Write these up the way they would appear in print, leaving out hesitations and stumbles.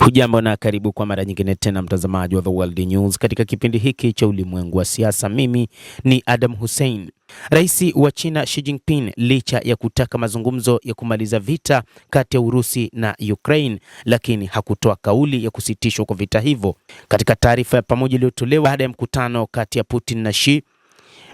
Hujambo na karibu kwa mara nyingine tena mtazamaji wa The World News katika kipindi hiki cha ulimwengu wa siasa. Mimi ni Adam Hussein. Rais wa China Xi Jinping, licha ya kutaka mazungumzo ya kumaliza vita kati ya Urusi na Ukraine, lakini hakutoa kauli ya kusitishwa kwa vita hivyo. Katika taarifa ya pamoja iliyotolewa baada ya mkutano kati ya Putin na Xi,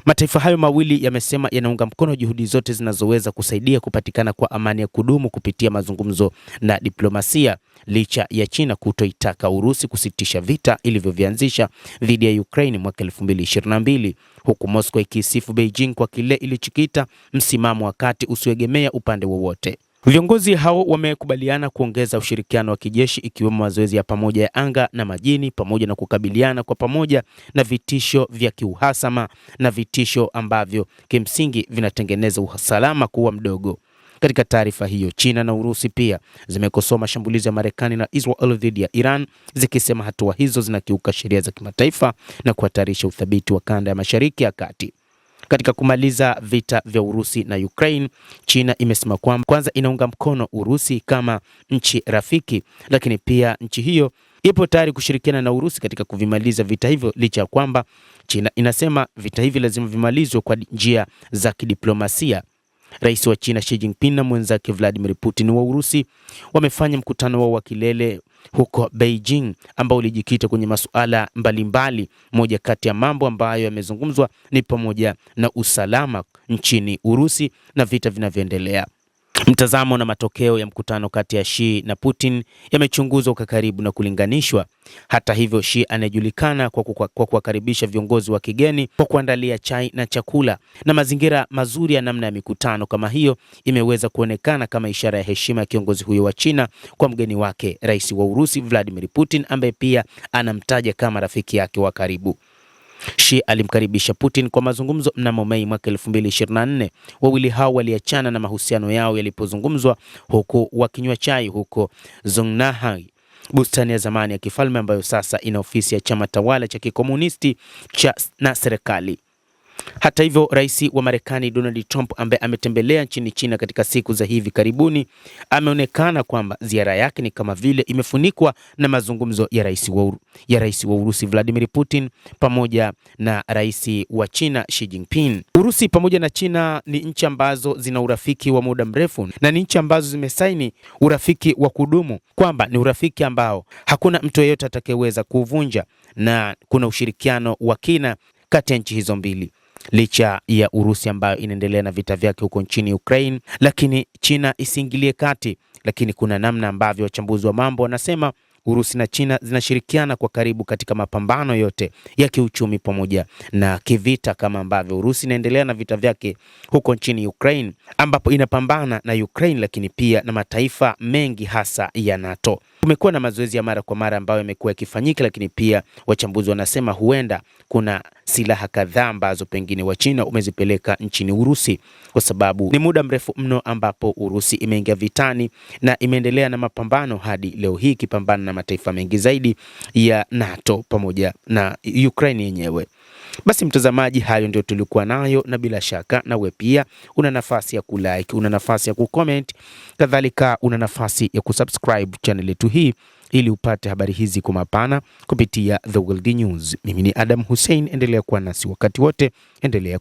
mataifa hayo mawili yamesema yanaunga mkono juhudi zote zinazoweza kusaidia kupatikana kwa amani ya kudumu kupitia mazungumzo na diplomasia, licha ya China kutoitaka Urusi kusitisha vita ilivyovianzisha dhidi ya Ukraine mwaka 2022, huku Moscow ikisifu Beijing kwa kile ilichokiita msimamo wa kati usioegemea upande wowote. Viongozi hao wamekubaliana kuongeza ushirikiano wa kijeshi, ikiwemo mazoezi ya pamoja ya anga na majini, pamoja na kukabiliana kwa pamoja na vitisho vya kiuhasama na vitisho ambavyo kimsingi vinatengeneza usalama kuwa mdogo. Katika taarifa hiyo, China na Urusi pia zimekosoa mashambulizi ya Marekani na Israel dhidi ya Iran, zikisema hatua hizo zinakiuka sheria za kimataifa na kuhatarisha uthabiti wa kanda ya Mashariki ya Kati. Katika kumaliza vita vya Urusi na Ukraine, China imesema kwamba kwanza inaunga mkono Urusi kama nchi rafiki, lakini pia nchi hiyo ipo tayari kushirikiana na Urusi katika kuvimaliza vita hivyo, licha ya kwamba China inasema vita hivi lazima vimalizwe kwa njia za kidiplomasia. Rais wa China Xi Jinping na mwenzake Vladimir Putin wa Urusi wamefanya mkutano wao wa kilele huko Beijing ambao ulijikita kwenye masuala mbalimbali. Moja kati ya mambo ambayo yamezungumzwa ni pamoja na usalama nchini Urusi na vita vinavyoendelea. Mtazamo na matokeo ya mkutano kati ya Xi na Putin yamechunguzwa kwa karibu na kulinganishwa. Hata hivyo, Xi anajulikana kwa kuwakaribisha viongozi wa kigeni, kwa kuandalia chai na chakula, na mazingira mazuri ya namna ya mikutano kama hiyo imeweza kuonekana kama ishara ya heshima ya kiongozi huyo wa China kwa mgeni wake, rais wa Urusi Vladimir Putin, ambaye pia anamtaja kama rafiki yake wa karibu. Xi alimkaribisha Putin kwa mazungumzo mnamo Mei mwaka 2024. Wawili hao waliachana na mahusiano yao yalipozungumzwa huku wakinywa chai huko Zhongnanhai, bustani ya zamani ya kifalme ambayo sasa ina ofisi ya chama tawala cha kikomunisti na serikali. Hata hivyo, rais wa Marekani Donald Trump, ambaye ametembelea nchini China katika siku za hivi karibuni, ameonekana kwamba ziara yake ni kama vile imefunikwa na mazungumzo ya rais wa Urusi Vladimir Putin pamoja na rais wa China Xi Jinping. Urusi pamoja na China ni nchi ambazo zina urafiki wa muda mrefu na ni nchi ambazo zimesaini urafiki wa kudumu, kwamba ni urafiki ambao hakuna mtu yeyote atakayeweza kuvunja, na kuna ushirikiano wa kina kati ya nchi hizo mbili. Licha ya Urusi ambayo inaendelea na vita vyake huko nchini Ukraine, lakini China isiingilie kati. Lakini kuna namna ambavyo wachambuzi wa mambo wanasema Urusi na China zinashirikiana kwa karibu katika mapambano yote ya kiuchumi pamoja na kivita, kama ambavyo Urusi inaendelea na vita vyake huko nchini Ukraine, ambapo inapambana na Ukraine lakini pia na mataifa mengi hasa ya NATO. Kumekuwa na mazoezi ya mara kwa mara ambayo yamekuwa yakifanyika, lakini pia wachambuzi wanasema huenda kuna silaha kadhaa ambazo pengine wa China umezipeleka nchini Urusi, kwa sababu ni muda mrefu mno ambapo Urusi imeingia vitani na imeendelea na mapambano hadi leo hii ikipambana na mataifa mengi zaidi ya NATO pamoja na Ukraine yenyewe. Basi mtazamaji, hayo ndio tulikuwa nayo, na bila shaka nawe pia una nafasi ya kulike, una nafasi ya kucomment, kadhalika una nafasi ya kusubscribe channel yetu hii ili upate habari hizi kwa mapana kupitia The World News. Mimi ni Adam Hussein, endelea kuwa nasi wakati wote, endelea